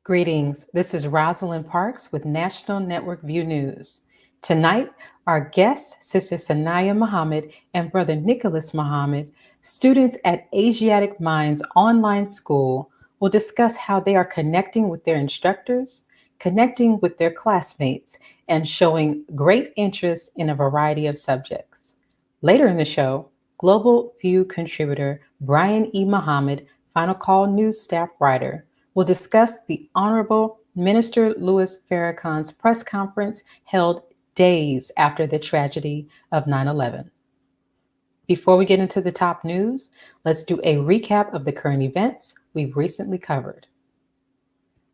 Greetings. This is Rosalind Parks with National Network View News. Tonight, our guests, Sister Saniyyah Muhammad and Brother Nicholas Muhammad, students at Asiatic Minds Online School, will discuss how they are connecting with their instructors, connecting with their classmates, and showing great interest in a variety of subjects. Later in the show, GlobalView contributor Brian E. Muhammad, Final Call News staff writer, will discuss the Honorable Minister Louis Farrakan's press conference held days after the tragedy of 9/11. Before we get into the top news, let's do a recap of the current events we've recently covered.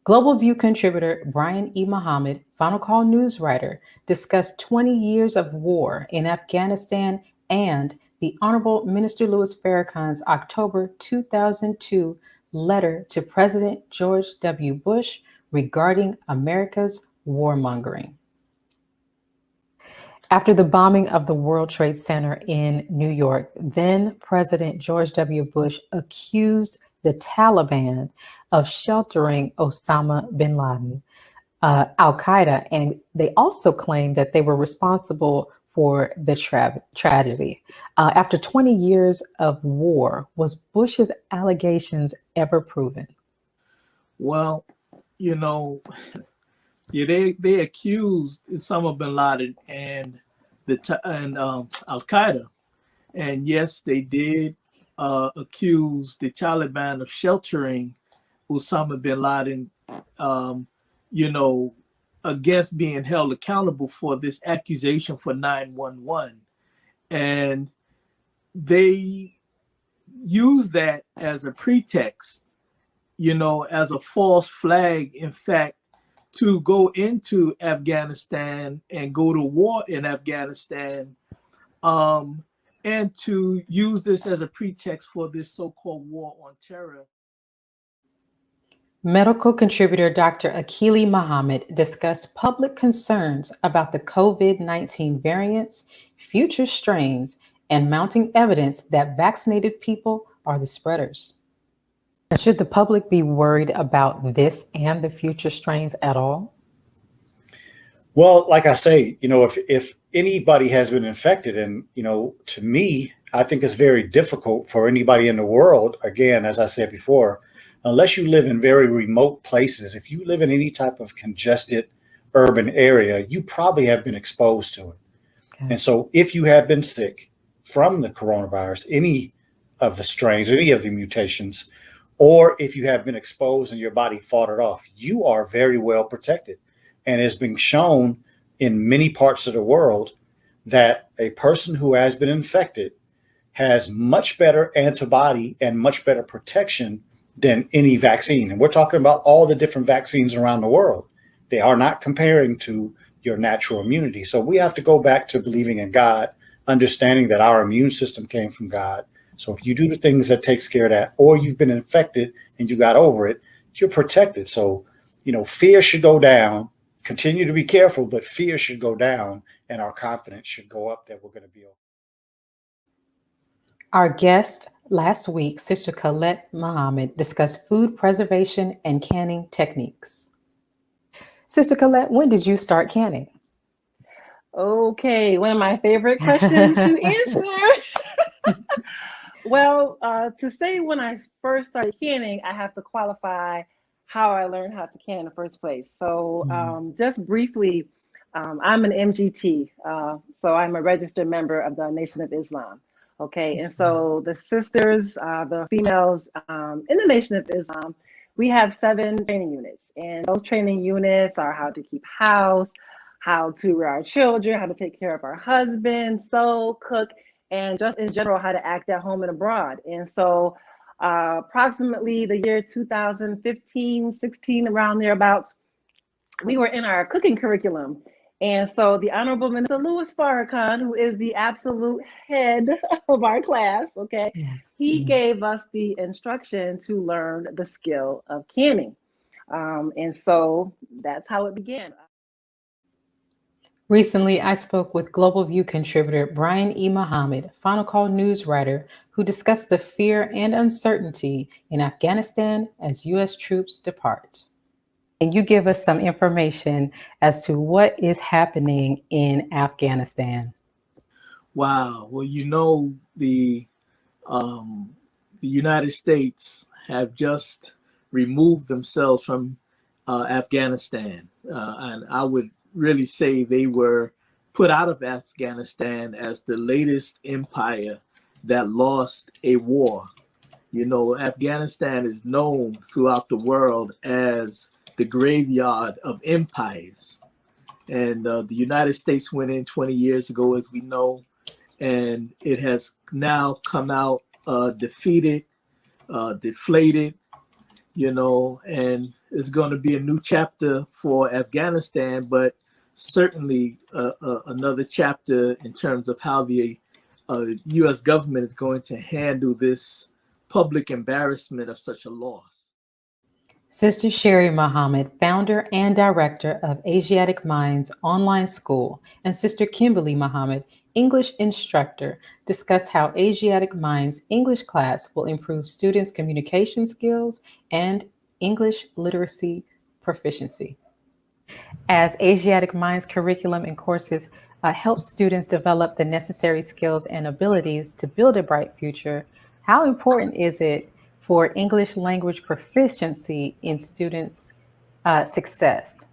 GlobalView contributor Brian E. Muhammad, Final Call News writer, discussed 20 years of war in Afghanistan and the Honorable Minister Louis Farrakan's October 2002 letter to President George W. Bush regarding America's warmongering. After the bombing of the World Trade Center in New York, then President George W. Bush accused the Taliban of sheltering Osama bin Laden, Al-Qaeda, and they also claimed that they were responsible for the tragedy. After 20 years of war, was Bush's allegations ever proven? Well, they accused Osama bin Laden and Al-Qaeda, and yes, they did accuse the Taliban of sheltering Osama bin Laden, against being held accountable for this accusation for 9/11. And they use that as a pretext, as a false flag, in fact, to go into Afghanistan and go to war in Afghanistan, and to use this as a pretext for this so-called war on terror. Medical contributor Dr. Akili Muhammad discussed public concerns about the COVID-19 variants, future strains, and mounting evidence that vaccinated people are the spreaders. Should the public be worried about this and the future strains at all? Well, like I say, if anybody has been infected, and, to me, I think it's very difficult for anybody in the world, again, as I said before, unless you live in very remote places. If you live in any type of congested urban area, you probably have been exposed to it. Okay. And so if you have been sick from the coronavirus, any of the strains, any of the mutations, or if you have been exposed and your body fought it off, you are very well protected. And it's been shown in many parts of the world that a person who has been infected has much better antibody and much better protection than any vaccine. And we're talking about all the different vaccines around the world. They are not comparing to your natural immunity. So we have to go back to believing in God, understanding that our immune system came from God. So if you do the things that takes care of that, or you've been infected and you got over it, you're protected. So, fear should go down. Continue to be careful, but fear should go down and our confidence should go up that we're going to be okay. Our guest last week, Sister Colette Muhammad, discussed food preservation and canning techniques. Sister Colette, when did you start canning? Okay, one of my favorite questions to answer. Well, to say when I first started canning, I have to qualify how I learned how to can in the first place. So just briefly, I'm an MGT, so I'm a registered member of the Nation of Islam. Okay, and so the sisters, the females in the Nation of Islam, we have 7 training units, and those training units are how to keep house, how to rear our children, how to take care of our husbands, sew, cook, and just in general, how to act at home and abroad. And so approximately the year 2015, 16, around thereabouts, we were in our cooking curriculum. And so the Honorable Minister Louis Farrakan, who is the absolute head of our class, okay, yes, he gave us the instruction to learn the skill of canning. And so that's how it began. Recently, I spoke with GlobalView contributor Brian E. Muhammad, Final Call News writer, who discussed the fear and uncertainty in Afghanistan as U.S. troops depart. Can you give us some information as to what is happening in Afghanistan? Wow. Well, the United States have just removed themselves from Afghanistan, and I would really say they were put out of Afghanistan as the latest empire that lost a war. Afghanistan is known throughout the world as the graveyard of empires. And the United States went in 20 years ago, as we know, and it has now come out defeated, deflated, and it's going to be a new chapter for Afghanistan, but certainly another chapter in terms of how the U.S. government is going to handle this public embarrassment of such a loss. Sister Saniyyah Muhammad, founder and director of Asiatic Minds Online School, and Sister Kimberly Muhammad, English instructor, discussed how Asiatic Minds English class will improve students' communication skills and English literacy proficiency. As Asiatic Minds curriculum and courses help students develop the necessary skills and abilities to build a bright future, how important is it for English language proficiency in students' success?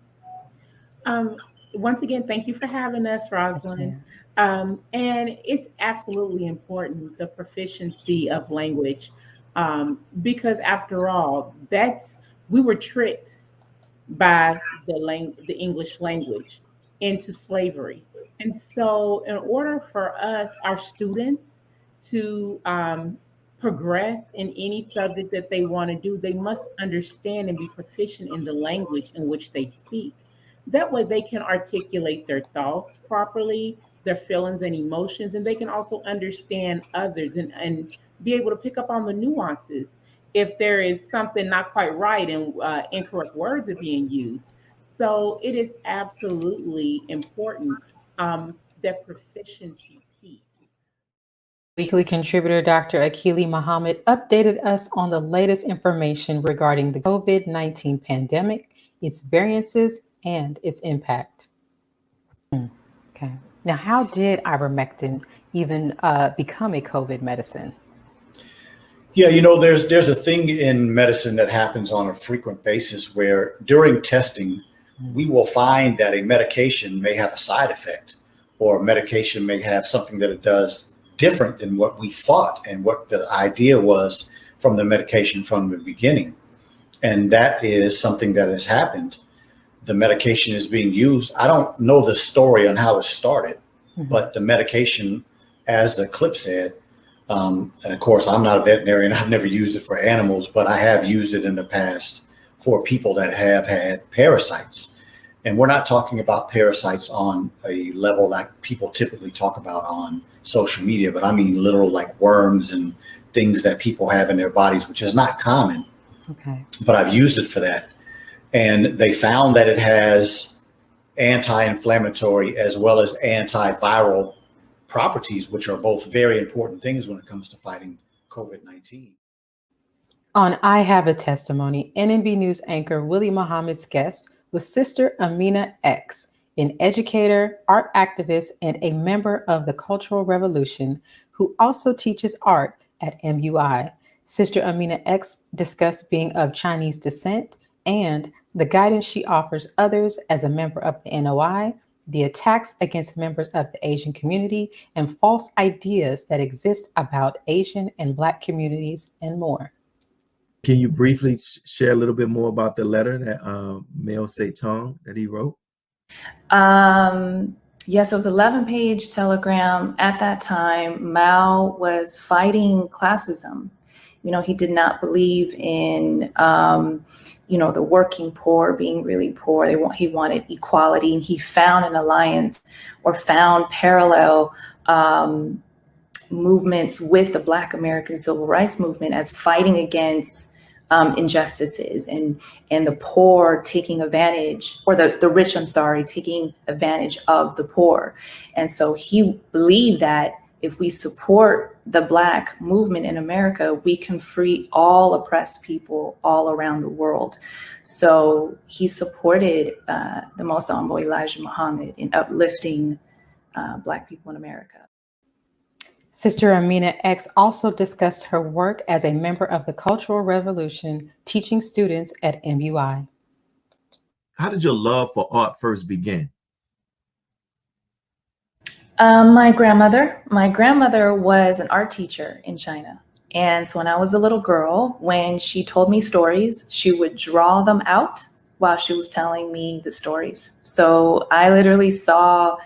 Once again, thank you for having us, Rosalind. And it's absolutely important, the proficiency of language, because after all, we were tricked by the English language into slavery. And so in order for us, our students, to progress in any subject that they want to do, they must understand and be proficient in the language in which they speak. That way they can articulate their thoughts properly, their feelings and emotions, and they can also understand others and be able to pick up on the nuances if there is something not quite right and incorrect words are being used. So it is absolutely important, that proficiency piece. Weekly contributor Dr. Akili Muhammad updated us on the latest information regarding the COVID-19 pandemic, its variances, and its impact. Okay. Now, how did ivermectin even become a COVID medicine? Yeah, there's a thing in medicine that happens on a frequent basis where during testing, we will find that a medication may have a side effect, or a medication may have something that it does different than what we thought and what the idea was from the medication from the beginning. And that is something that has happened. The medication is being used. I don't know the story on how it started, but the medication, as the clip said, and of course, I'm not a veterinarian. I've never used it for animals, but I have used it in the past for people that have had parasites. And we're not talking about parasites on a level like people typically talk about on social media, but I mean literal like worms and things that people have in their bodies, which is not common. Okay. But I've used it for that. And they found that it has anti-inflammatory as well as antiviral properties, which are both very important things when it comes to fighting COVID-19. On I Have a Testimony, NNB News anchor Willie Muhammad's guest was Sister Amina X, an educator, art activist, and a member of the Cultural Revolution who also teaches art at MUI. Sister Amina X discussed being of Chinese descent and the guidance she offers others as a member of the NOI, the attacks against members of the Asian community, and false ideas that exist about Asian and Black communities, and more. Can you briefly share a little bit more about the letter that Mao Zedong that he wrote? Yes, it was an 11-page telegram. At that time, Mao was fighting classism. He did not believe in, the working poor being really poor. He wanted equality, and he found an alliance or found parallel movements with the Black American Civil Rights Movement as fighting against injustices and the poor taking advantage, or the rich, taking advantage of the poor. And so he believed that if we support the Black movement in America, we can free all oppressed people all around the world. So he supported the Most Honorable Elijah Muhammad in uplifting Black people in America. Sister Amina X also discussed her work as a member of the Cultural Revolution, teaching students at MUI. How did your love for art first begin? My grandmother was an art teacher in China. And so when I was a little girl, when she told me stories, she would draw them out while she was telling me the stories. So I literally saw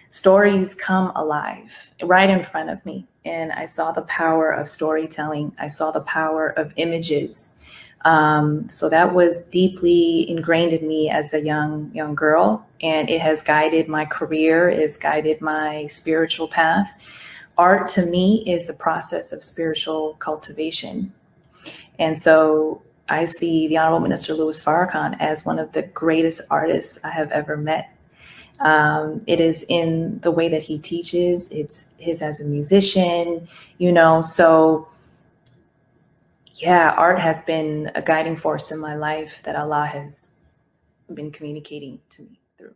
stories come alive right in front of me. And I saw the power of storytelling. I saw the power of images. So that was deeply ingrained in me as a young girl, and it has guided my career, it's guided my spiritual path. Art to me is the process of spiritual cultivation. And so I see the Honorable Minister Louis Farrakan as one of the greatest artists I have ever met. It is in the way that he teaches, it's his as a musician, so yeah, art has been a guiding force in my life that Allah has been communicating to me through.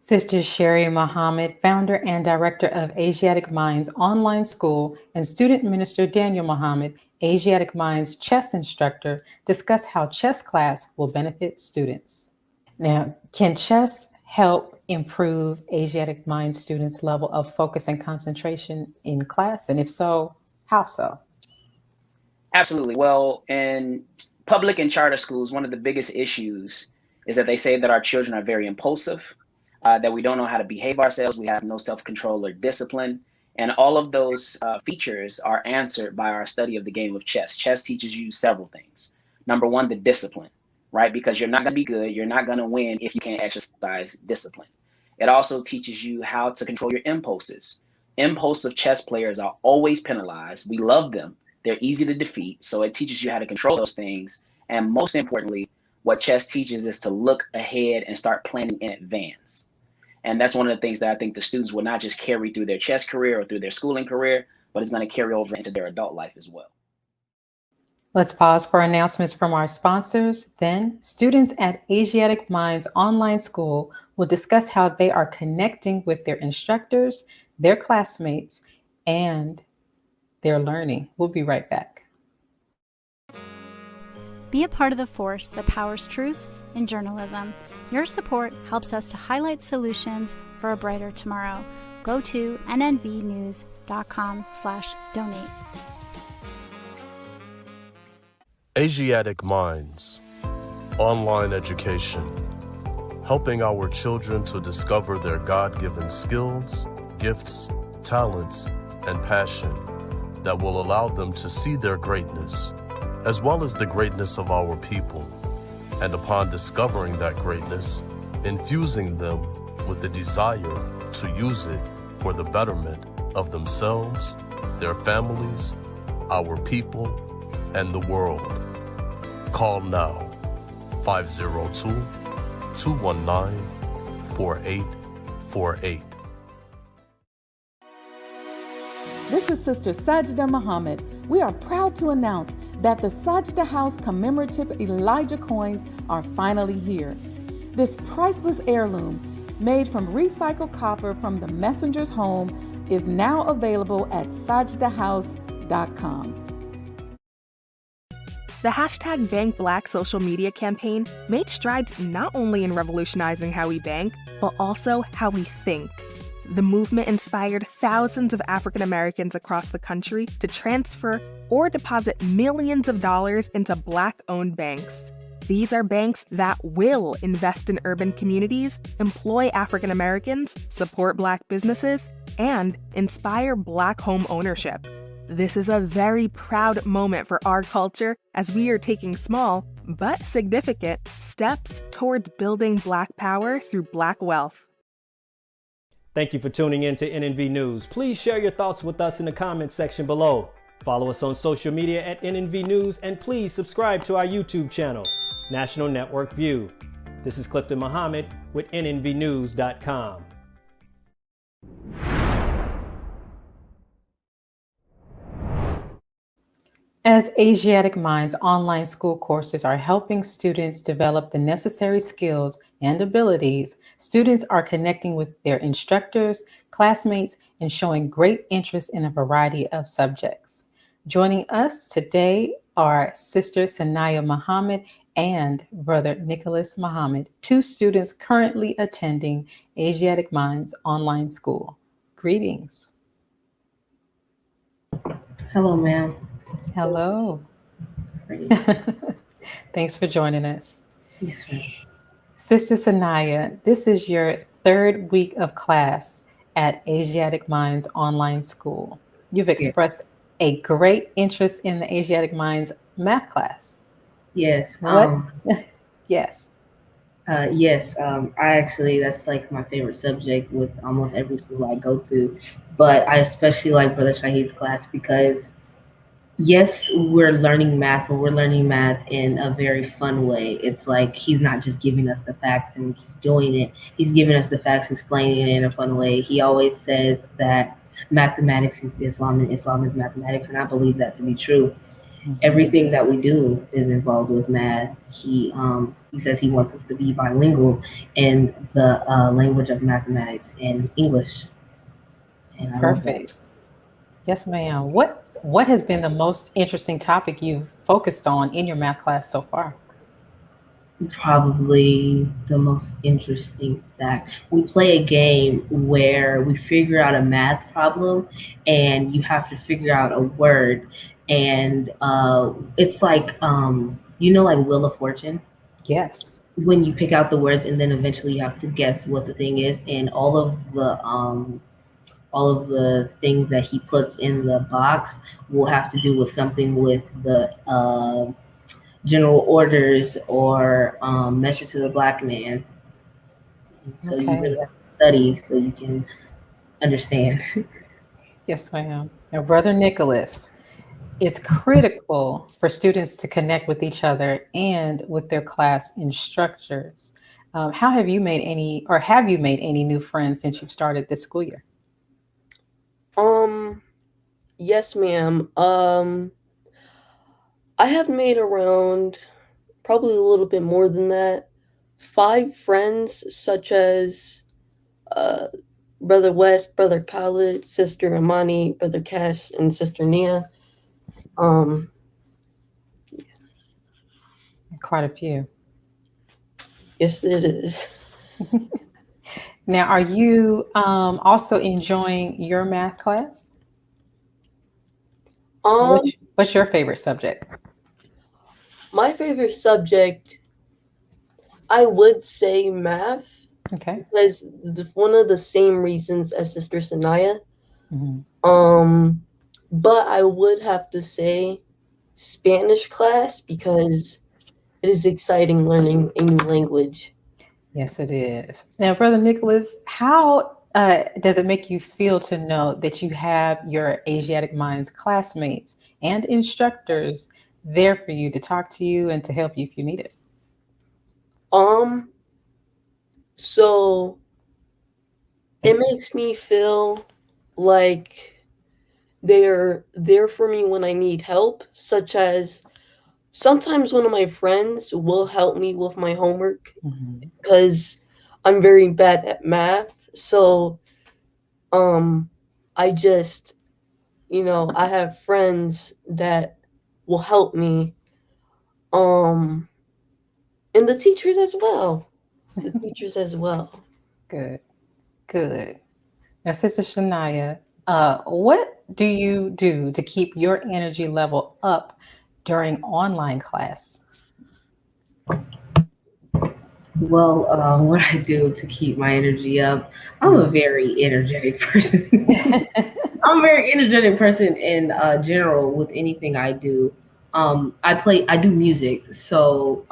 Sister Saniyyah Muhammad, founder and director of Asiatic Minds Online School, and student minister Daniel Muhammad, Asiatic Minds chess instructor, discuss how chess class will benefit students. Now, can chess help improve Asiatic Minds students' level of focus and concentration in class? And if so, how so? Absolutely. Well, in public and charter schools, one of the biggest issues is that they say that our children are very impulsive, that we don't know how to behave ourselves, we have no self-control or discipline. And all of those features are answered by our study of the game of chess. Chess teaches you several things. Number one, the discipline, right? Because you're not going to be good, you're not going to win if you can't exercise discipline. It also teaches you how to control your impulses. Impulsive chess players are always penalized. We love them. They're easy to defeat. So it teaches you how to control those things. And most importantly, what chess teaches is to look ahead and start planning in advance. And that's one of the things that I think the students will not just carry through their chess career or through their schooling career, but it's going to carry over into their adult life as well. Let's pause for announcements from our sponsors. Then, students at Asiatic Minds Online School will discuss how they are connecting with their instructors, their classmates, and their learning. We'll be right back. Be a part of the force that powers truth in journalism. Your support helps us to highlight solutions for a brighter tomorrow. Go to nnvnews.com/donate. Asiatic Minds Online Education, helping our children to discover their God-given skills, gifts, talents, and passion that will allow them to see their greatness, as well as the greatness of our people, and upon discovering that greatness, infusing them with the desire to use it for the betterment of themselves, their families, our people, and the world. Call now, 502-219-4848. This is Sister Saniyyah Muhammad. We are proud to announce that the Sajda House commemorative Elijah coins are finally here. This priceless heirloom, made from recycled copper from the messenger's home, is now available at sajdahouse.com. The hashtag Bank Black social media campaign made strides not only in revolutionizing how we bank, but also how we think. The movement inspired thousands of African Americans across the country to transfer or deposit millions of dollars into Black-owned banks. These are banks that will invest in urban communities, employ African Americans, support Black businesses, and inspire Black home ownership. This is a very proud moment for our culture as we are taking small but significant steps towards building Black power through Black wealth. Thank you for tuning in to NNV News. Please share your thoughts with us in the comments section below. Follow us on social media at NNV News, and please subscribe to our YouTube channel, National Network View. This is Clifton Muhammad with nnvnews.com. As Asiatic Minds online school courses are helping students develop the necessary skills and abilities, students are connecting with their instructors, classmates, and showing great interest in a variety of subjects. Joining us today are Sister Saniyyah Muhammad and Brother Nicholas Muhammad, two students currently attending Asiatic Minds Online School. Greetings. Hello, ma'am. Hello. Thanks for joining us. Yes, ma'am. Sister Saniyyah, this is your third week of class at Asiatic Minds Online School. You've expressed a great interest in the Asiatic Minds math class. Yes. What? Yes. Yes. I actually, that's like my favorite subject with almost every school I go to. But I especially like Brother Shahid's class because, yes, we're learning math, but we're learning math in a very fun way. It's like he's not just giving us the facts and just doing it. He's giving us the facts, explaining it in a fun way. He always says that mathematics is Islam and Islam is mathematics, and I believe that to be true. Everything that we do is involved with math. He says he wants us to be bilingual in the language of mathematics and English. And I love that. Perfect. Yes, ma'am. What has been the most interesting topic you've focused on in your math class so far? Probably the most interesting fact. We play a game where we figure out a math problem and you have to figure out a word. And it's like, like Wheel of Fortune? Yes. When you pick out the words and then eventually you have to guess what the thing is. And all of the things that he puts in the box will have to do with something with the general orders or Measure to the Black Man. So you really have to study so you can understand. Yes, ma'am. Now, Brother Nicholas, it's critical for students to connect with each other and with their class instructors. How have you made any new friends since you've started this school year? Yes, ma'am. I have made around probably a little bit more than that. 5 friends, such as Brother West, Brother Khalid, Sister Amani, Brother Cash, and Sister Nia. Quite a few. Yes, it is. Now, are you also enjoying your math class? What's your favorite subject? My favorite subject, I would say math. Okay. Because one of the same reasons as Sister Saniyyah. But I would have to say Spanish class because it is exciting learning a new language. Yes, it is. Now, Brother Nicholas, how does it make you feel to know that you have your Asiatic Minds classmates and instructors there for you to talk to you and to help you if you need it? So it makes me feel like they're there for me when I need help, such as sometimes one of my friends will help me with my homework because I'm very bad at math. So I just, I have friends that will help me. And the teachers as well. Good. Now, Sister Saniyyah, what do you do to keep your energy level up during online class? Well, what I do to keep my energy up, I'm a very energetic person. I'm a very energetic person in general with anything I do. I do music, so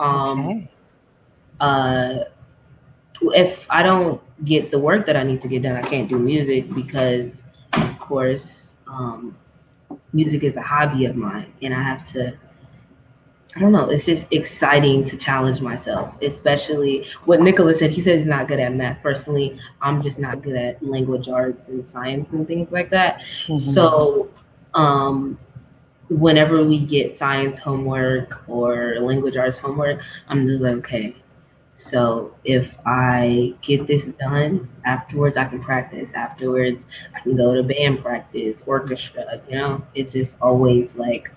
if I don't get the work that I need to get done, I can't do music because, of course, music is a hobby of mine, and I have to. I don't know. It's just exciting to challenge myself, especially what Nicholas said. He said he's not good at math. Personally, I'm just not good at language arts and science and things like that. So whenever we get science homework or language arts homework, I'm just like, okay, so if I get this done, afterwards I can practice. Afterwards, I can go to band practice, orchestra, it's just always like,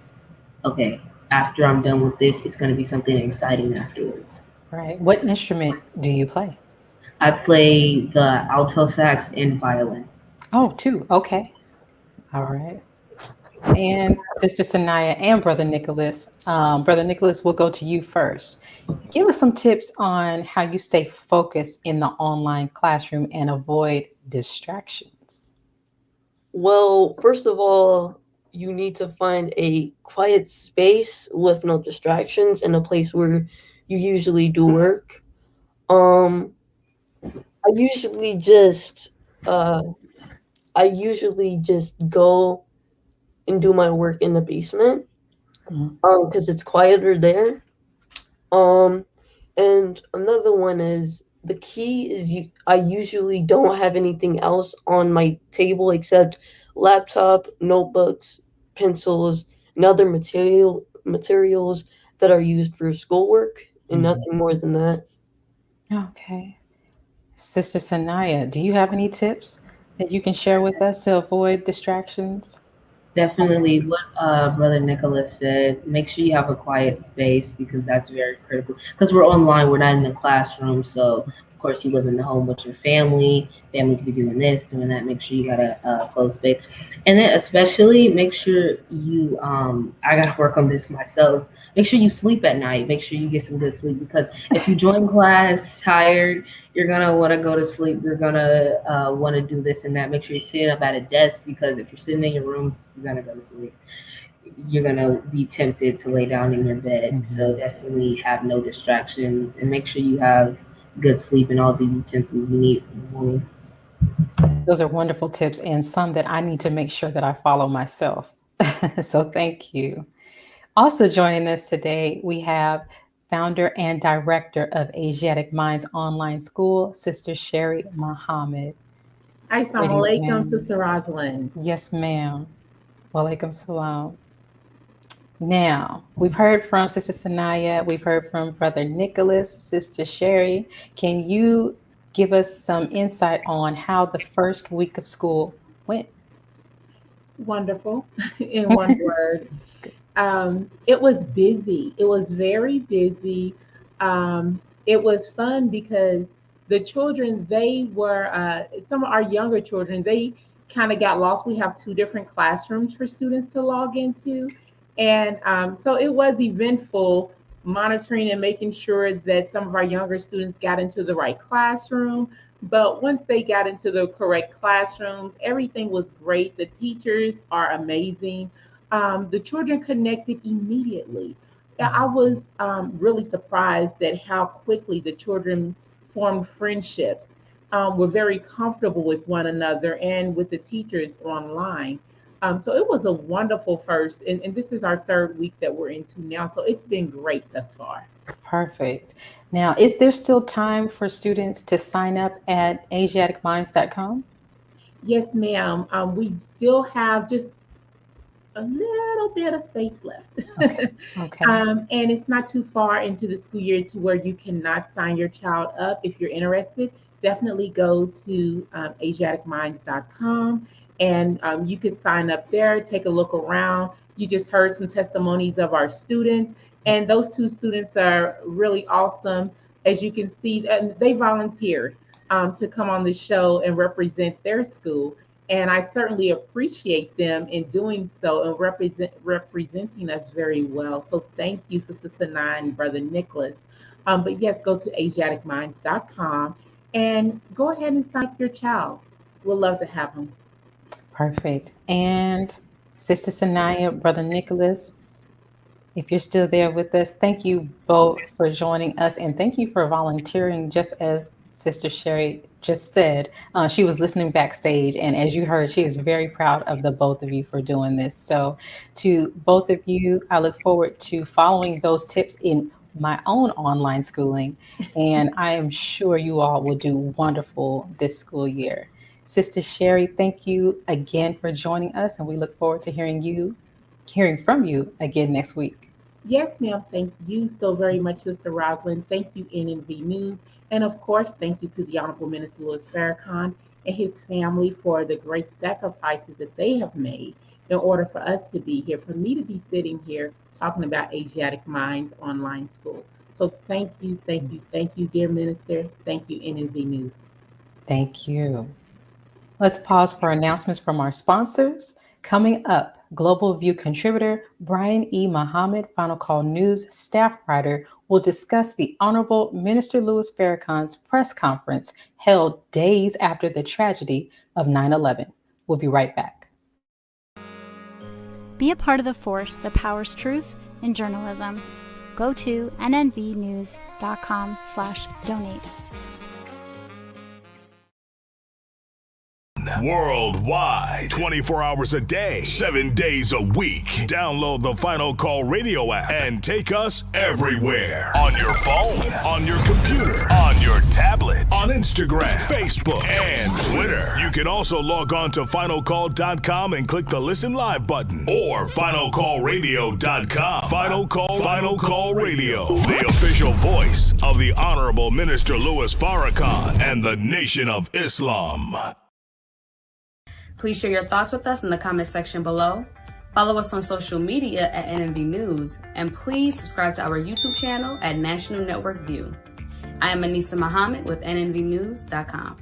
okay, after I'm done with this, it's going to be something exciting afterwards. Right. What instrument do you play? I play the alto sax and violin. Oh, two. Okay. All right. And Sister Saniyyah and Brother Nicholas. Brother Nicholas, we'll go to you first. Give us some tips on how you stay focused in the online classroom and avoid distractions. Well, first of all, you need to find a quiet space with no distractions and a place where you usually do work. I usually just go and do my work in the basement because it's quieter there. And another one is the key is I usually don't have anything else on my table except laptop, notebooks, pencils, and other materials that are used for schoolwork, and nothing more than that. Okay. Sister Saniyyah, do you have any tips that you can share with us to avoid distractions? Definitely what Brother Nicholas said. Make sure you have a quiet space because that's very critical. Because we're online, we're not in the classroom. So, of course, you live in the home with your family. Family could be doing this, doing that. Make sure you got a closed space. And then especially make sure you, I got to work on this myself. Make sure you sleep at night. Make sure you get some good sleep because if you join class tired, you're going to want to go to sleep. You're going to want to do this and that. Make sure you're sitting up at a desk because if you're sitting in your room, you're going to go to sleep. You're going to be tempted to lay down in your bed. So definitely have no distractions and make sure you have good sleep and all the utensils you need in the morning. Those are wonderful tips and some that I need to make sure that I follow myself. So thank you. Also joining us today, we have founder and director of Asiatic Minds Online School, Sister Saniyyah Muhammad. Assalamu alaikum, Sister Rosalind. Yes, ma'am. Walaikum salam. Now, we've heard from Sister Saniyyah, we've heard from Brother Nicholas, Sister Sherry. Can you give us some insight on how the first week of school went? Wonderful, in one word. It was busy. It was very busy. It was fun because the children, they were, some of our younger children, they kind of got lost. We have two different classrooms for students to log into. And so it was eventful monitoring and making sure that some of our younger students got into the right classroom. But once they got into the correct classrooms, everything was great. The teachers are amazing. The children connected immediately. I was really surprised at how quickly the children formed friendships, were very comfortable with one another and with the teachers online. So it was a wonderful first, and this is our third week that we're into now. So it's been great thus far. Perfect. Now, is there still time for students to sign up at AsiaticMinds.com? Yes, ma'am. We still have just a little bit of space left. Okay. Okay. And it's not too far into the school year to where you cannot sign your child up. If you're interested, definitely go to AsiaticMinds.com and you can sign up there, take a look around. You just heard some testimonies of our students, and those two students are really awesome. As you can see, they volunteered to come on the show and represent their school. And I certainly appreciate them in doing so and representing us very well. So thank you, Sister Saniyyah and Brother Nicholas. But yes, go to AsiaticMinds.com and go ahead and sign up your child. We'd love to have them. Perfect. And Sister Saniyyah, Brother Nicholas, if you're still there with us, thank you both for joining us. And thank you for volunteering, just as Sister Sherry just said. She was listening backstage, and as you heard, she is very proud of the both of you for doing this. So to both of you, I look forward to following those tips in my own online schooling, and I am sure you all will do wonderful this school year. Sister Sherry, thank you again for joining us, and we look forward to hearing you hearing from you again next week. Yes, ma'am. Thank you so very much, Sister Rosalind. Thank you, NNV News. And of course, thank you to the Honorable Minister Louis Farrakan and his family for the great sacrifices that they have made in order for us to be here, for me to be sitting here talking about Asiatic Minds Online School. So thank you, dear Minister. Thank you, NNV News. Thank you. Let's pause for announcements from our sponsors. Coming up, GlobalView contributor Brian E. Muhammad, Final Call News staff writer, will discuss the Honorable Minister Louis Farrakan's press conference held days after the tragedy of 9/11. We'll be right back. Be a part of the force that powers truth in journalism. Go to nnvnews.com/donate. Worldwide, 24 hours a day, 7 days a week. Download the Final Call Radio app and take us everywhere. On your phone, on your computer, on your tablet, on Instagram, Facebook, and Twitter. You can also log on to finalcall.com and click the Listen Live button or finalcallradio.com. Final Call Radio, the official voice of the Honorable Minister Louis Farrakan and the Nation of Islam. Please share your thoughts with us in the comment section below. Follow us on social media at NNV News, and please subscribe to our YouTube channel at National Network View. I am Saniyyah Muhammad with nnvnews.com.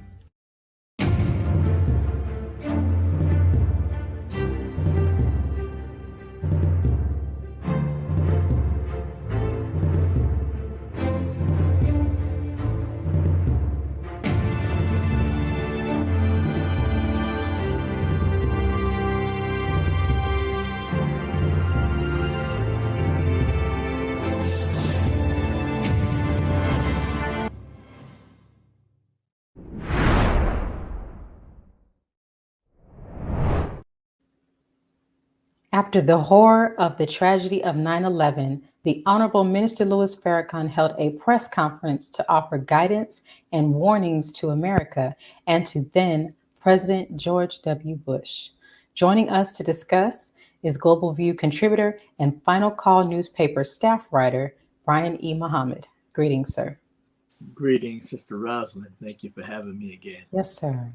After the horror of the tragedy of 9/11, the Honorable Minister Louis Farrakan held a press conference to offer guidance and warnings to America and to then President George W. Bush. Joining us to discuss is GlobalView contributor and Final Call newspaper staff writer, Brian E. Muhammad. Greetings, sir. Greetings, Sister Rosalind. Thank you for having me again. Yes, sir.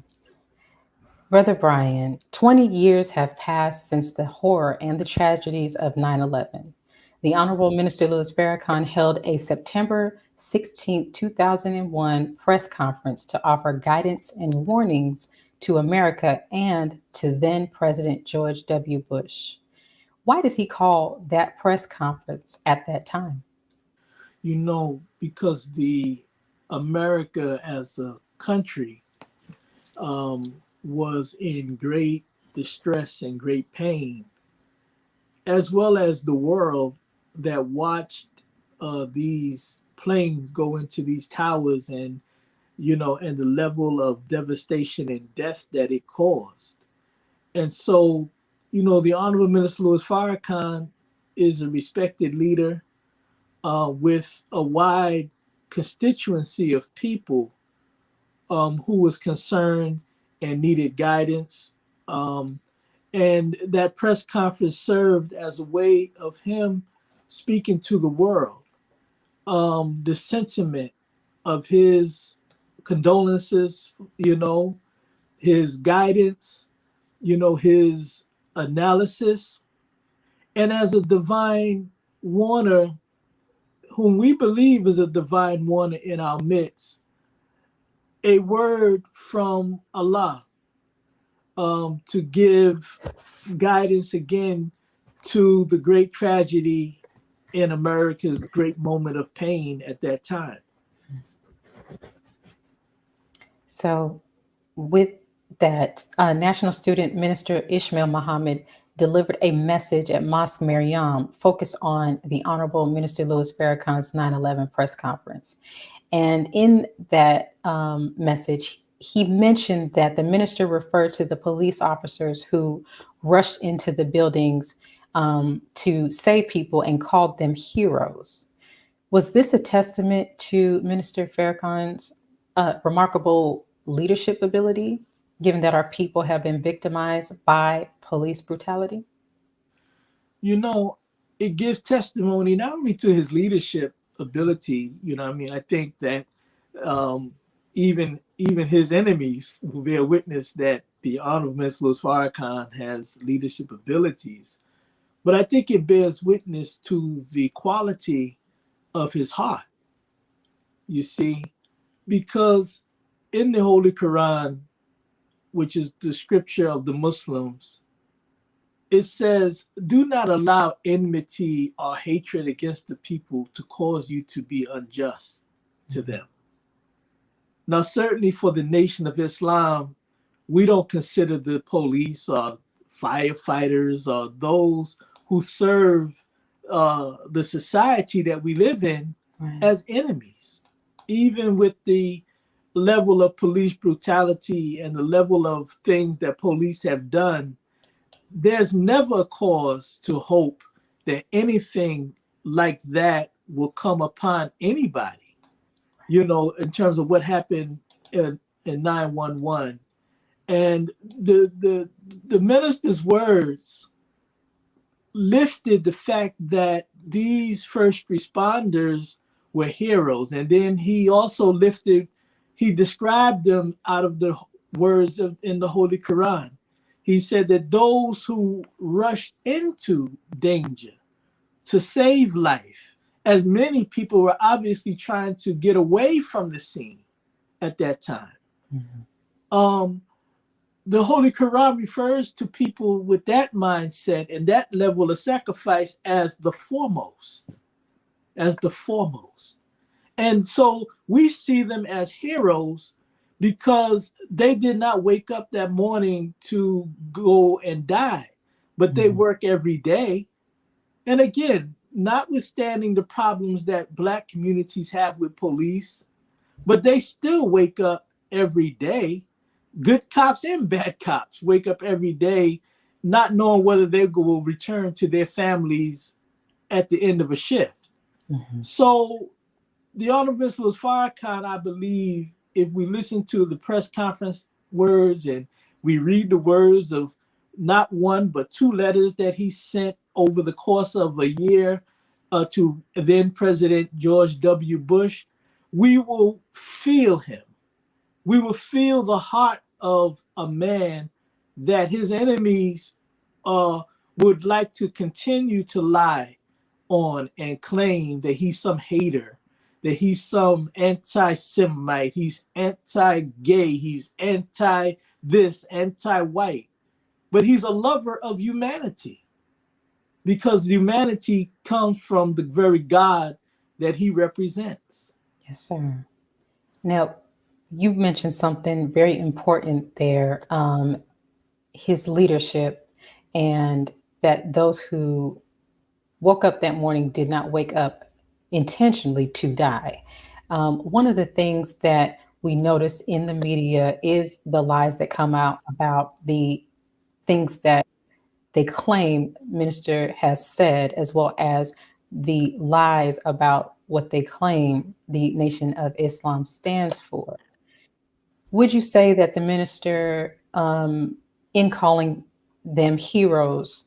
Brother Brian, 20 years have passed since the horror and the tragedies of 9/11. The Honorable Minister Louis Farrakan held a September 16, 2001 press conference to offer guidance and warnings to America and to then President George W. Bush. Why did he call that press conference at that time? You know, because the America as a country was in great distress and great pain, as well as the world that watched these planes go into these towers and, you know, and the level of devastation and death that it caused. And so, you know, the Honorable Minister Louis Farrakan is a respected leader with a wide constituency of people who was concerned and needed guidance. And that press conference served as a way of him speaking to the world, the sentiment of his condolences, you know, his guidance, you know, his analysis, and as a divine warner, whom we believe is a divine warner in our midst, a word from Allah to give guidance again to the great tragedy in America's great moment of pain at that time. So with that, National Student Minister Ishmael Muhammad delivered a message at Mosque Maryam focused on the Honorable Minister Louis Farrakan's 9/11 press conference. And in that message, he mentioned that the minister referred to the police officers who rushed into the buildings to save people and called them heroes. Was this a testament to Minister Farrakan's remarkable leadership ability, given that our people have been victimized by police brutality? you know, it gives testimony not only to his leadership ability, you know what I mean? I think that even his enemies will bear witness that the Honorable Minister Louis Farrakan has leadership abilities. But I think it bears witness to the quality of his heart, you see, because in the Holy Quran, which is the scripture of the Muslims, it says, do not allow enmity or hatred against the people to cause you to be unjust to them. Now, certainly for the Nation of Islam, we don't consider the police or firefighters or those who serve the society that we live in as enemies. Even with the level of police brutality and the level of things that police have done, there's never a cause to hope that anything like that will come upon anybody, you know, in terms of what happened in 911. And the minister's words lifted the fact that these first responders were heroes. And then he also he described them out of the words in the Holy Quran. He said that those who rushed into danger to save life, as many people were obviously trying to get away from the scene at that time. The Holy Quran refers to people with that mindset and that level of sacrifice as the foremost, And so we see them as heroes because they did not wake up that morning to go and die, but they work every day. And again, notwithstanding the problems that Black communities have with police, but they still wake up every day. Good cops and bad cops wake up every day not knowing whether they will return to their families at the end of a shift. So the Honorable Minister Louis Farrakan, I believe, if we listen to the press conference words and we read the words of not one but two letters that he sent over the course of a year to then President George W. Bush, we will feel him. We will feel the heart of a man that his enemies would like to continue to lie on and claim that he's some hater, that he's some anti-Semite, he's anti-gay, he's anti-this, anti-white. But he's a lover of humanity because humanity comes from the very God that he represents. Yes, sir. Now, you mentioned something very important there, his leadership, and that those who woke up that morning did not wake up intentionally to die. One of the things that we notice in the media is the lies that come out about the things that they claim minister has said, as well as the lies about what they claim the Nation of Islam stands for. Would you say that the minister, in calling them heroes,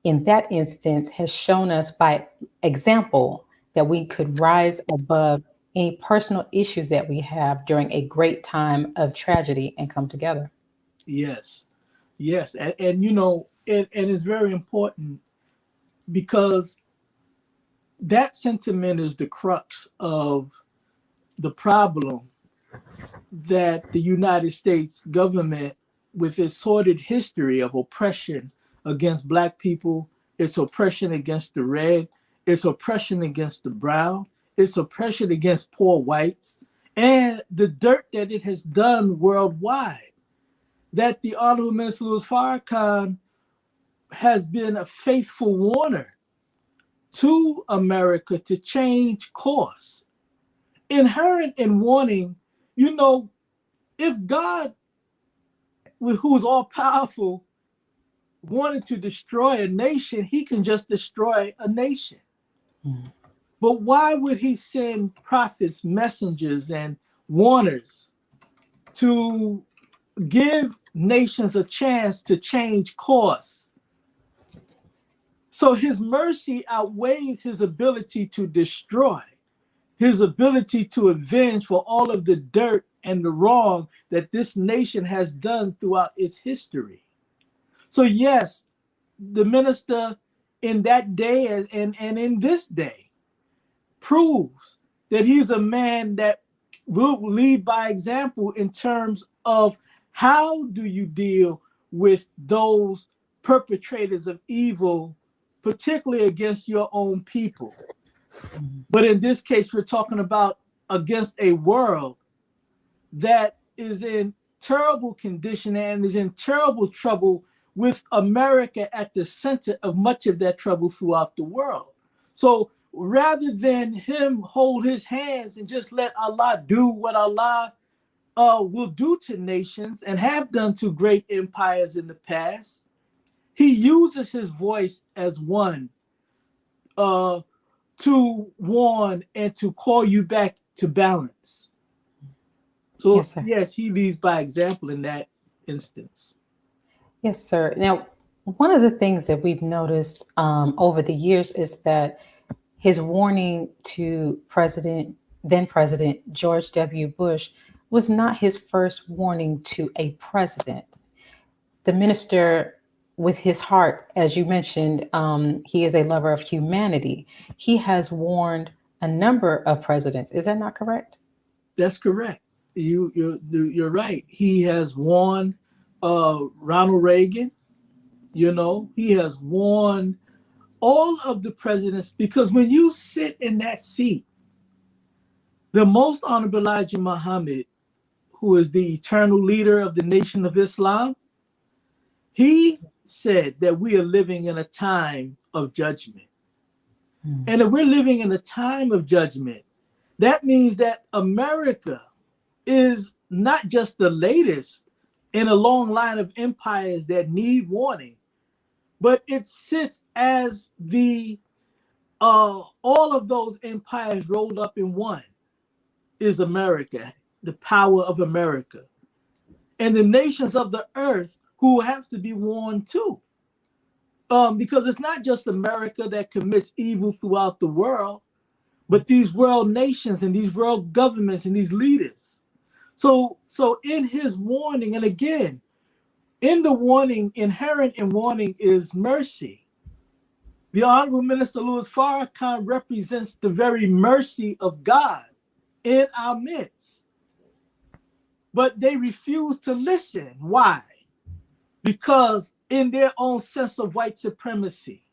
in that instance, has shown us by example that we could rise above any personal issues that we have during a great time of tragedy and come together? Yes. And you know, and it's very important because that sentiment is the crux of the problem that the United States government, with its sordid history of oppression against Black people, its oppression against the red, its oppression against the brown, its oppression against poor whites, and the dirt that it has done worldwide, that the Honorable Minister Louis Farrakan has been a faithful warner to America to change course. Inherent in warning, you know, if God, who is all powerful, wanted to destroy a nation, he can just destroy a nation. But why would he send prophets, messengers, and warners to give nations a chance to change course? So his mercy outweighs his ability to destroy, his ability to avenge for all of the dirt and the wrong that this nation has done throughout its history. So yes, the minister in that day and in this day proves that he's a man that will lead by example in terms of how do you deal with those perpetrators of evil, particularly against your own people. But in this case, we're talking about against a world that is in terrible condition and is in terrible trouble, with America at the center of much of that trouble throughout the world. So rather than him hold his hands and just let Allah do what Allah will do to nations and have done to great empires in the past, he uses his voice as one to warn and to call you back to balance. So yes, he leads by example in that instance. Yes, sir. Now, one of the things that we've noticed over the years is that his warning to then President George W. Bush was not his first warning to a president. The minister, with his heart, as you mentioned, he is a lover of humanity. He has warned a number of presidents. Is that not correct? That's correct. You're right. He has warned Ronald Reagan. He has warned all of the presidents, because when you sit in that seat, the Most Honorable Elijah Muhammad, who is the eternal leader of the Nation of Islam, he said that we are living in a time of judgment. And if we're living in a time of judgment, that means that America is not just the latest in a long line of empires that need warning, but it sits as the all of those empires rolled up in one is America, the power of America. And the nations of the earth who have to be warned too. Because it's not just America that commits evil throughout the world, but these world nations and these world governments and these leaders. So in his warning, and again, in the warning, inherent in warning is mercy. The Honorable Minister Louis Farrakan represents the very mercy of God in our midst. But they refuse to listen. Why? Because in their own sense of white supremacy,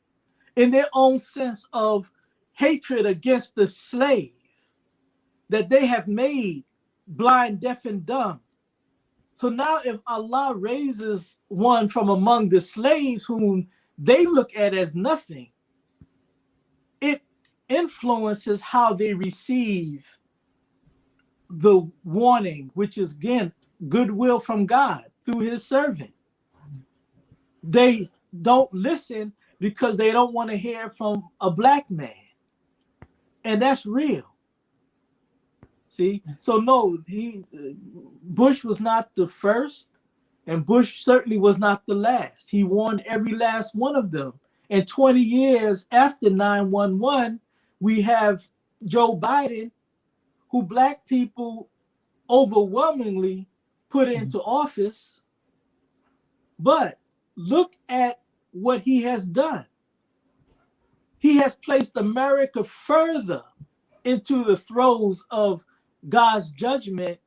in their own sense of hatred against the slave that they have made blind, deaf, and dumb. So now if Allah raises one from among the slaves whom they look at as nothing, it influences how they receive the warning, which is, again, goodwill from God through his servant. They don't listen because they don't want to hear from a black man. And that's real. See? So no, Bush was not the first, and Bush certainly was not the last. He warned every last one of them. And 20 years after 9/11, we have Joe Biden, who black people overwhelmingly put into office. But look at what he has done. He has placed America further into the throes of God's judgment,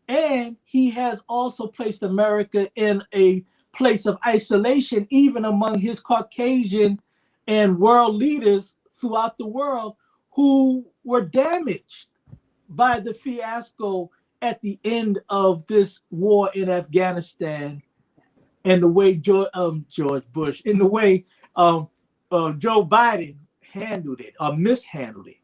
and he has also placed America in a place of isolation, even among his Caucasian and world leaders throughout the world who were damaged by the fiasco at the end of this war in Afghanistan, and the way George Bush, in the way Joe Biden handled it or mishandled it.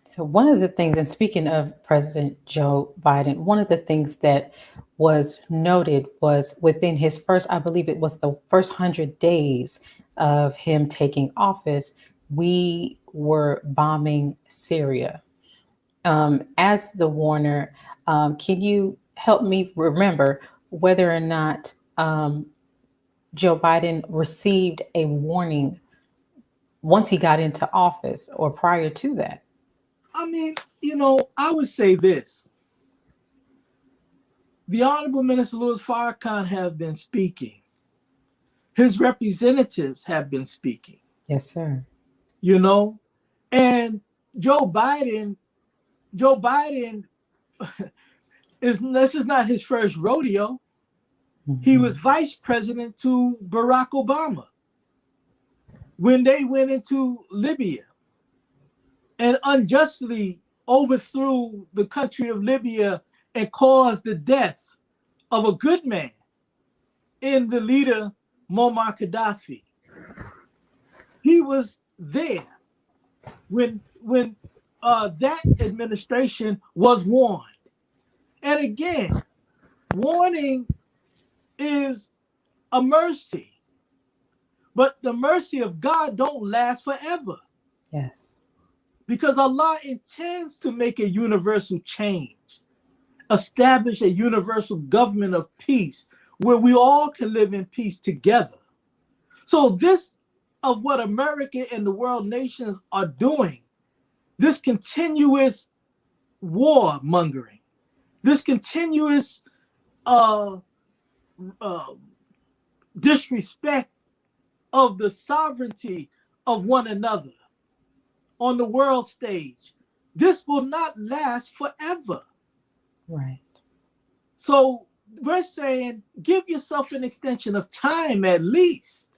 So one of the things, and speaking of President Joe Biden, one of the things that was noted was within his first, I believe it was the first 100 days of him taking office, we were bombing Syria. As the warner, can you help me remember whether or not Joe Biden received a warning once he got into office or prior to that? I mean, I would say this. The Honorable Minister Louis Farrakan has been speaking. His representatives have been speaking. Yes, sir. And Joe Biden this is not his first rodeo. Mm-hmm. He was vice president to Barack Obama when they went into Libya and unjustly overthrew the country of Libya and caused the death of a good man in the leader Muammar Gaddafi. He was there when that administration was warned. And again, warning is a mercy, but the mercy of God don't last forever. Yes. Because Allah intends to make a universal change, establish a universal government of peace where we all can live in peace together. So this of what America and the world nations are doing, this continuous war mongering, this continuous disrespect of the sovereignty of one another on the world stage, this will not last forever. Right. So we're saying give yourself an extension of time at least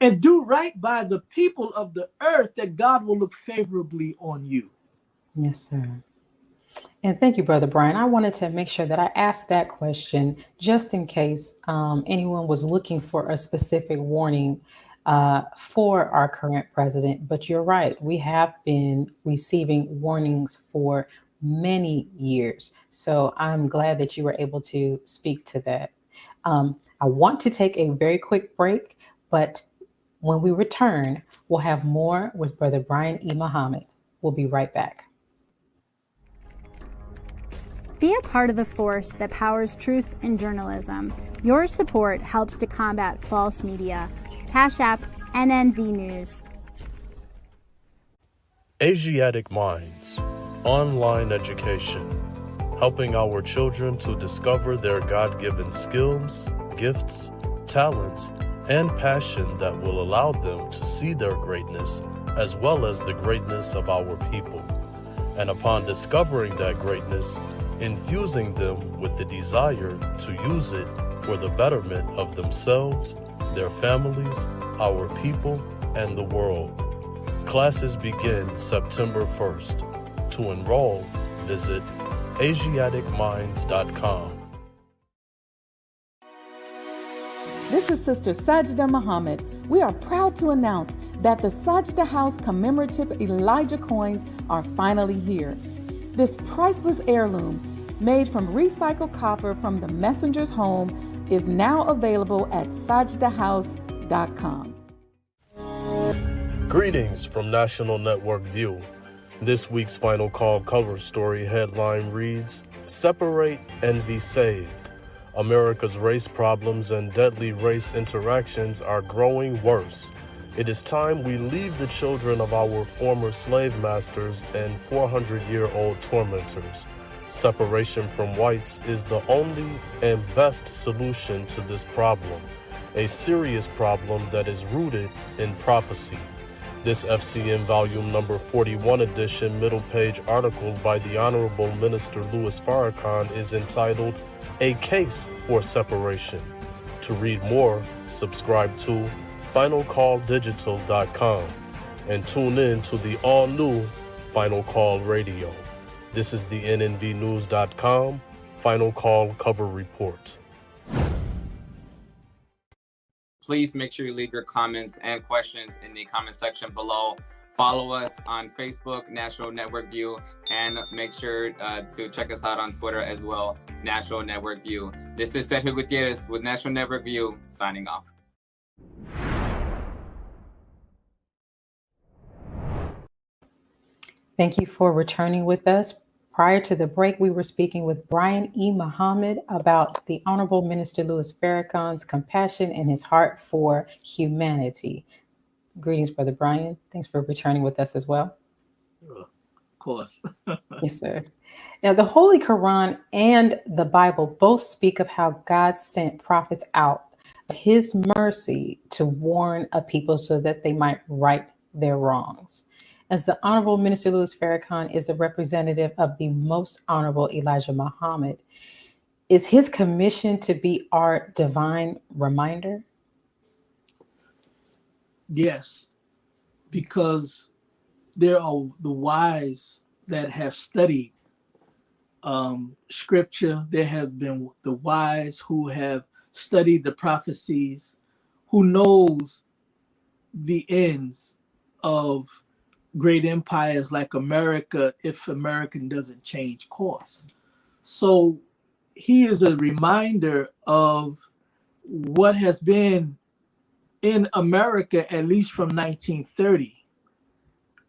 and do right by the people of the earth, that God will look favorably on you. Yes, sir. And thank you, Brother Brian. I wanted to make sure that I asked that question just in case anyone was looking for a specific warning for our current president. But you're right. We have been receiving warnings for many years. So I'm glad that you were able to speak to that. I want to take a very quick break, but when we return, we'll have more with Brother Brian E. Muhammad. We'll be right back. Be a part of the force that powers truth in journalism. Your support helps to combat false media. Cash App NNV News. Asiatic Minds Online Education, helping our children to discover their God-given skills, gifts, talents, and passion that will allow them to see their greatness as well as the greatness of our people. And upon discovering that greatness, infusing them with the desire to use it for the betterment of themselves, their families, our people, and the world. Classes begin September 1st. To enroll, visit AsiaticMinds.com. This is Sister Saniyyah Muhammad. We are proud to announce that the Sajda House commemorative Elijah coins are finally here. This priceless heirloom, made from recycled copper from the messenger's home, is now available at sajdahouse.com. Greetings from National Network View. This week's Final Call cover story headline reads, "Separate and Be Saved. America's race problems and deadly race interactions are growing worse. It is time we leave the children of our former slave masters and 400-year-old tormentors. Separation from whites is the only and best solution to this problem, a serious problem that is rooted in prophecy." This FCM Volume Number 41 edition middle page article by the Honorable Minister Louis Farrakan is entitled, "A Case for Separation." To read more, subscribe to FinalCallDigital.com and tune in to the all-new Final Call Radio. This is the NNVNews.com Final Call Cover Report. Please make sure you leave your comments and questions in the comment section below. Follow us on Facebook, National Network View, and make sure to check us out on Twitter as well, National Network View. This is Sergio Gutierrez with National Network View, signing off. Thank you for returning with us. Prior to the break, we were speaking with Brian E. Muhammad about the Honorable Minister Louis Farrakan's compassion and his heart for humanity. Greetings, Brother Brian. Thanks for returning with us as well. Of course. Yes, sir. Now, the Holy Quran and the Bible both speak of how God sent prophets out of his mercy to warn a people so that they might right their wrongs. As the Honorable Minister Louis Farrakan is the representative of the Most Honorable Elijah Muhammad, is his commission to be our divine reminder? Yes, because there are the wise that have studied scripture. There have been the wise who have studied the prophecies, who knows the ends of great empires like America if America doesn't change course. So he is a reminder of what has been in America, at least from 1930,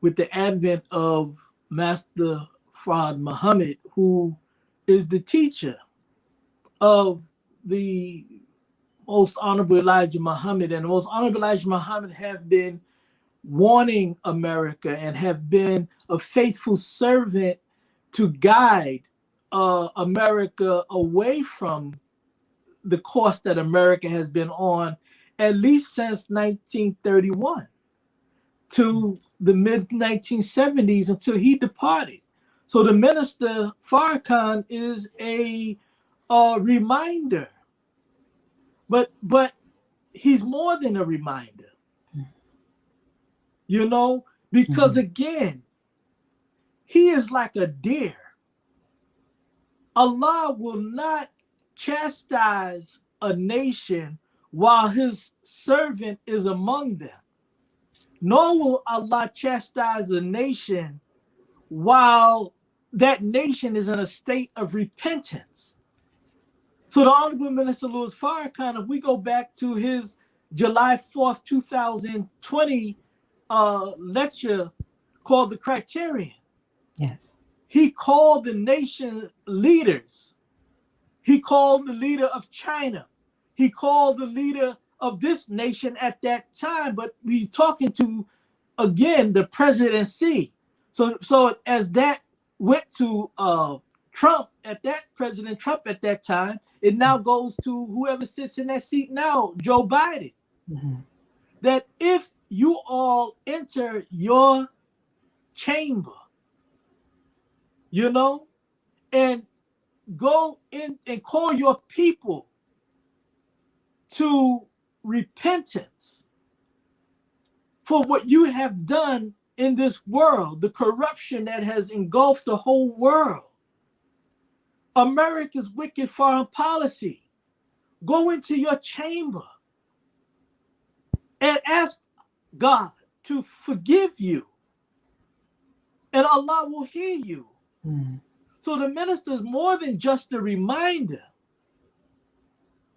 with the advent of Master Fard Muhammad, who is the teacher of the Most Honorable Elijah Muhammad. And the Most Honorable Elijah Muhammad have been warning America and have been a faithful servant to guide America away from the course that America has been on, at least since 1931 to the mid-1970s until he departed. So the Minister Farrakan is a reminder, but he's more than a reminder, you know, because again, he is like a deer. Allah will not chastise a nation while his servant is among them, nor will Allah chastise a nation while that nation is in a state of repentance. So the Honorable Minister Louis Farrakan, if we go back to his July 4th, 2020 lecture called The Criterion, yes, he called the nation leaders. He called the leader of China. He called the leader of this nation at that time, but he's talking to, again, the presidency. So as that went to Trump at that, President Trump at that time, it now goes to whoever sits in that seat now, Joe Biden. That if you all enter your chamber, you know, and go in and call your people to repentance for what you have done in this world, the corruption that has engulfed the whole world, America's wicked foreign policy. Go into your chamber and ask God to forgive you, and Allah will hear you. So the minister is more than just a reminder,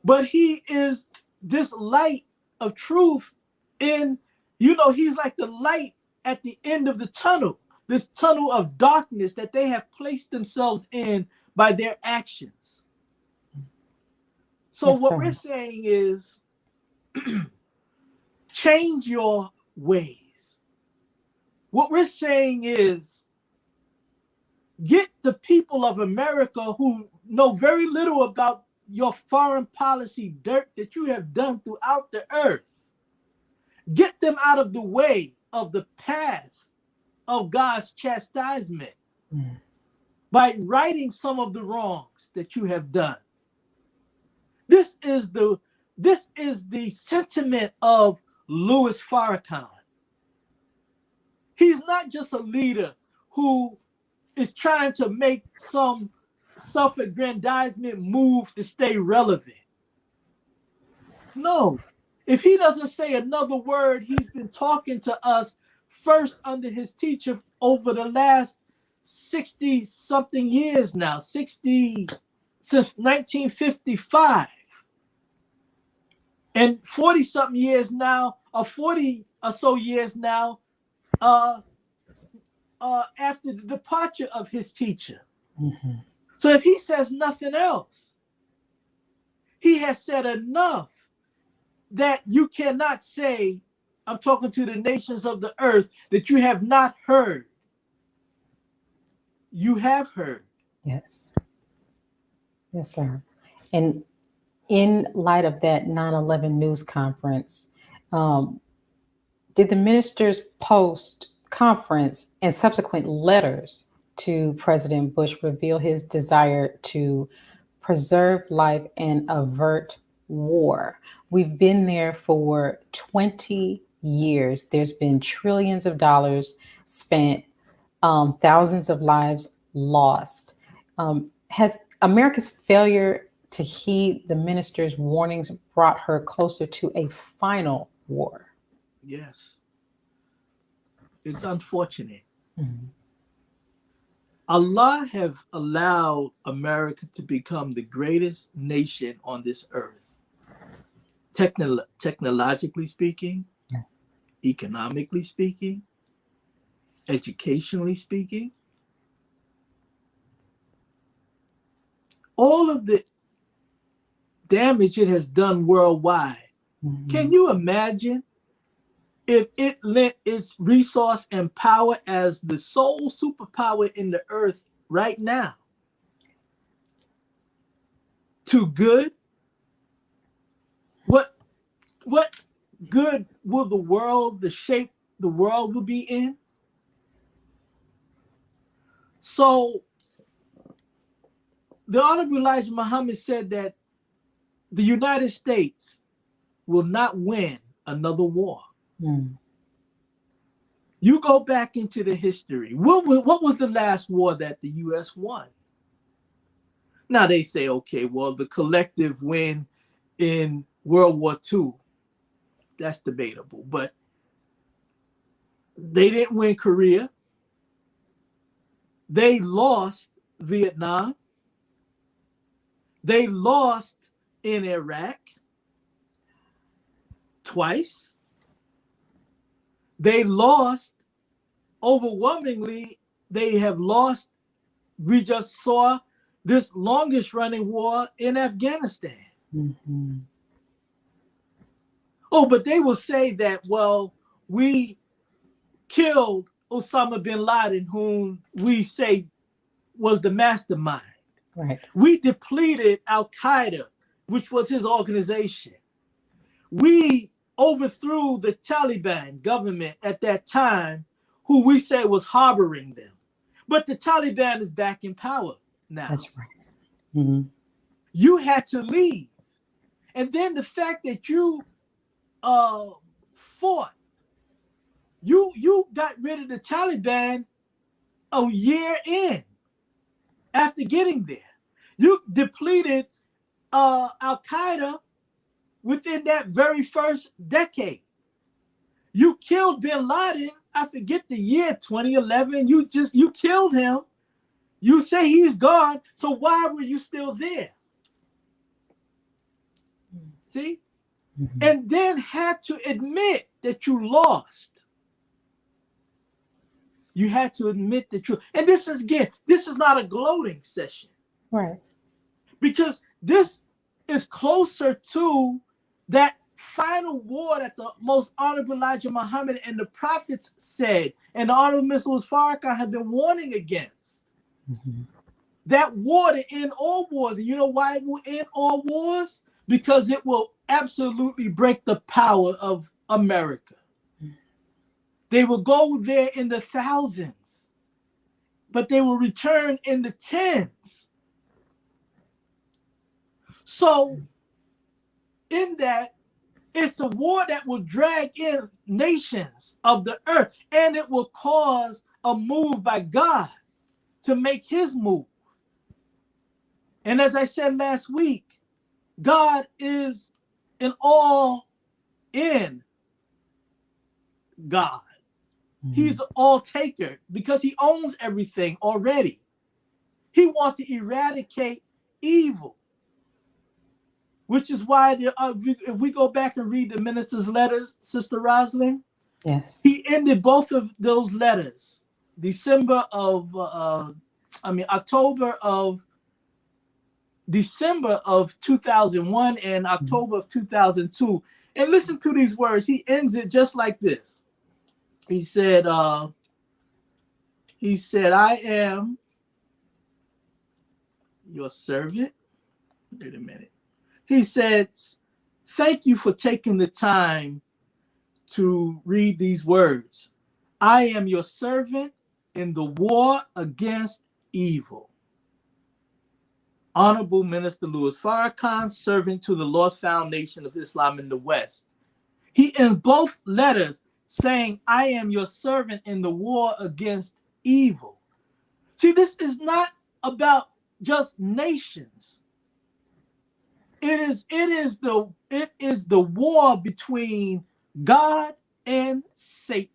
but he is this light of truth in, you know, he's like the light at the end of the tunnel, this tunnel of darkness that they have placed themselves in by their actions. So Yes, what sir. we're saying is change your ways. What we're saying is get the people of America who know very little about your foreign policy dirt that you have done throughout the earth. Get them out of the way of the path of God's chastisement by righting some of the wrongs that you have done. This is the sentiment of Louis Farrakan. He's not just a leader who is trying to make some self-aggrandizement move to stay relevant. No, if he doesn't say another word, he's been talking to us first under his teacher over the last 60 something years now, 60 since 1955. And 40 something years now, or 40 or so years now, after the departure of his teacher. Mm-hmm. So if he says nothing else, he has said enough that you cannot say, I'm talking to the nations of the earth, that you have not heard. You have heard. Yes. Yes, sir. And in light of that 9/11 news conference, did the ministers post conference and subsequent letters to President Bush reveal his desire to preserve life and avert war? We've been there for 20 years. There's been trillions of dollars spent, thousands of lives lost. Has America's failure to heed the minister's warnings brought her closer to a final war? Yes. It's unfortunate. Mm-hmm. Allah have allowed America to become the greatest nation on this earth. Technologically speaking, yes. Economically speaking, educationally speaking. All of the damage it has done worldwide. Mm-hmm. Can you imagine if it lent its resource and power as the sole superpower in the earth right now to good? What good will the shape the world will be in? So the Honorable Elijah Muhammad said that the United States will not win another war. Mm. You go back into the history. What was the last war that the U.S. won? Now they say, okay, well, the collective win in World War II. That's debatable, but they didn't win Korea. They lost Vietnam. They lost in Iraq twice. They lost overwhelmingly. They have lost. We just saw this longest running war in Afghanistan. Mm-hmm. Oh, but they will say that, well, we killed Osama bin Laden, whom we say was the mastermind. Right. We depleted Al-Qaeda, which was his organization. We overthrew the Taliban government at that time, who we say was harboring them. But the Taliban is back in power now. That's right. Mm-hmm. You had to leave. And then the fact that you fought, you got rid of the Taliban a year in after getting there. You depleted Al-Qaeda within that very first decade. You killed bin Laden, I forget the year, 2011. You killed him. You say he's gone, so why were you still there? See? Mm-hmm. And then had to admit that you lost. You had to admit that and this is not a gloating session. Right. Because this is closer to that final war that the most Honorable Elijah Muhammad and the prophets said, and the Honorable Minister Louis Farrakan had been warning against. Mm-hmm. That war to end all wars. And you know why it will end all wars? Because it will absolutely break the power of America. Mm-hmm. They will go there in the thousands, but they will return in the tens. So in that, it's a war that will drag in nations of the earth, and it will cause a move by God to make his move. And as I said last week, God is an all-in God. Mm-hmm. He's an all-taker because he owns everything already. He wants to eradicate evil. Which is why if we go back and read the minister's letters, Sister Rosalind, yes, he ended both of those letters, December of December of 2001 and October of 2002. And listen to these words. He ends it just like this. He said, I am your servant. Wait a minute. He said, thank you for taking the time to read these words. I am your servant in the war against evil. Honorable Minister Louis Farrakan, servant to the Lost Foundation of Islam in the West. He ends both letters saying, I am your servant in the war against evil. See, this is not about just nations. It is the war between God and Satan.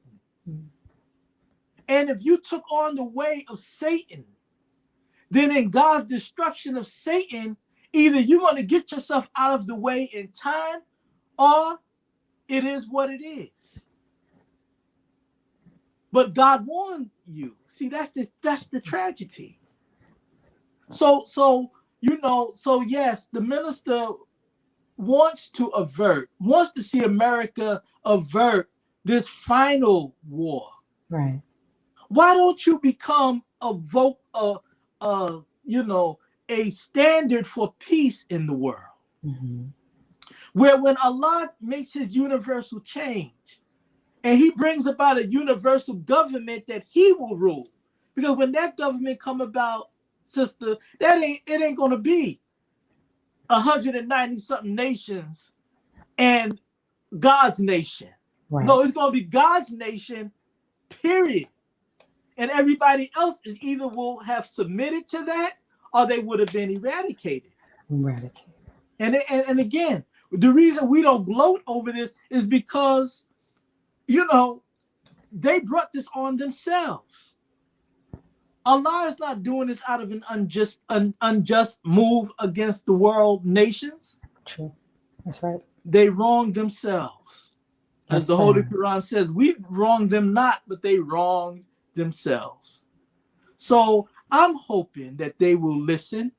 And if you took on the way of Satan, then in God's destruction of Satan, either you're going to get yourself out of the way in time, or it is what it is. But God warned you. See, that's the tragedy. So yes, the minister wants to see America avert this final war. Right. Why don't you become a standard for peace in the world? Mm-hmm. Where when Allah makes his universal change and he brings about a universal government that he will rule. Because when that government come about, sister, it ain't gonna be 190 something nations and God's nation. Right. No, it's gonna be God's nation, period. And everybody else is either will have submitted to that or they would have been eradicated. And again, the reason we don't gloat over this is because, they brought this on themselves. Allah is not doing this out of an unjust move against the world nations. True. That's right. They wronged themselves. As the Holy Quran says, we wronged them not, but they wronged themselves. So I'm hoping that they will listen,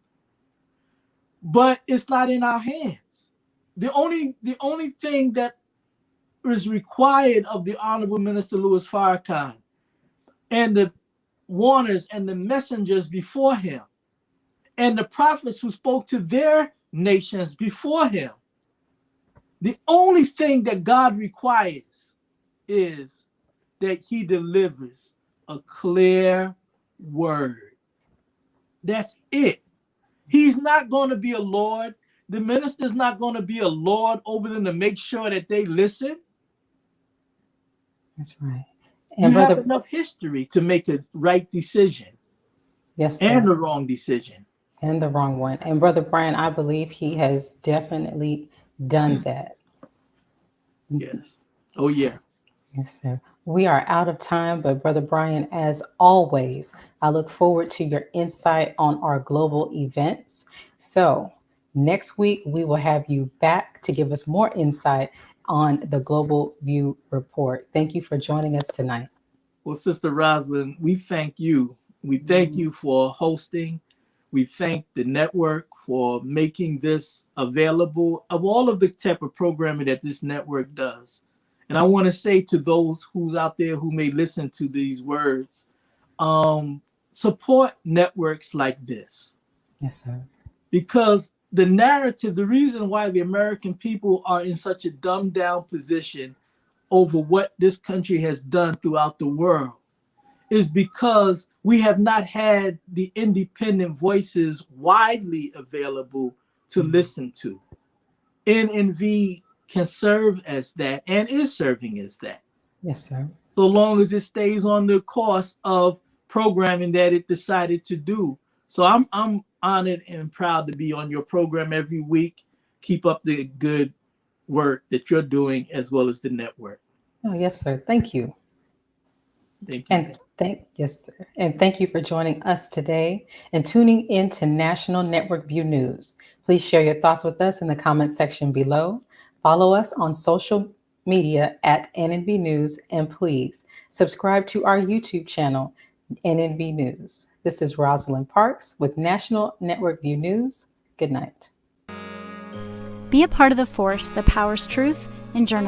but it's not in our hands. The only thing that is required of the Honorable Minister Louis Farrakan and the warners and the messengers before him and the prophets who spoke to their nations before him, the only thing that God requires is that he delivers a clear word. That's it. He's not going to be a Lord. The minister's not going to be a Lord over them to make sure that they listen. That's right. And you have enough history to make a right decision. Yes, sir. And the wrong decision. And the wrong one. And Brother Brian, I believe he has definitely done that. Yes. Oh, yeah. Yes, sir. We are out of time, but Brother Brian, as always, I look forward to your insight on our global events. So next week, we will have you back to give us more insight on the GlobalView report. Thank you for joining us tonight. Well, Sister Rosalind, we thank you. We thank you for hosting. We thank the network for making this available of all of the type of programming that this network does. And I want to say to those who's out there who may listen to these words, support networks like this. Yes, sir. Because the narrative, the reason why the American people are in such a dumbed down position over what this country has done throughout the world is because we have not had the independent voices widely available to listen to. NNV can serve as that and is serving as that. Yes, sir. So long as it stays on the course of programming that it decided to do. So I'm honored and proud to be on your program every week. Keep up the good work that you're doing as well as the network. Oh, yes, sir. Thank you. Thank you. Yes, sir. And thank you for joining us today and tuning in to National Network View News. Please share your thoughts with us in the comment section below. Follow us on social media at NNV News, and please subscribe to our YouTube channel. NNV News. This is Rosalind Parks with National Network View News. Good night. Be a part of the force that powers truth and journalism.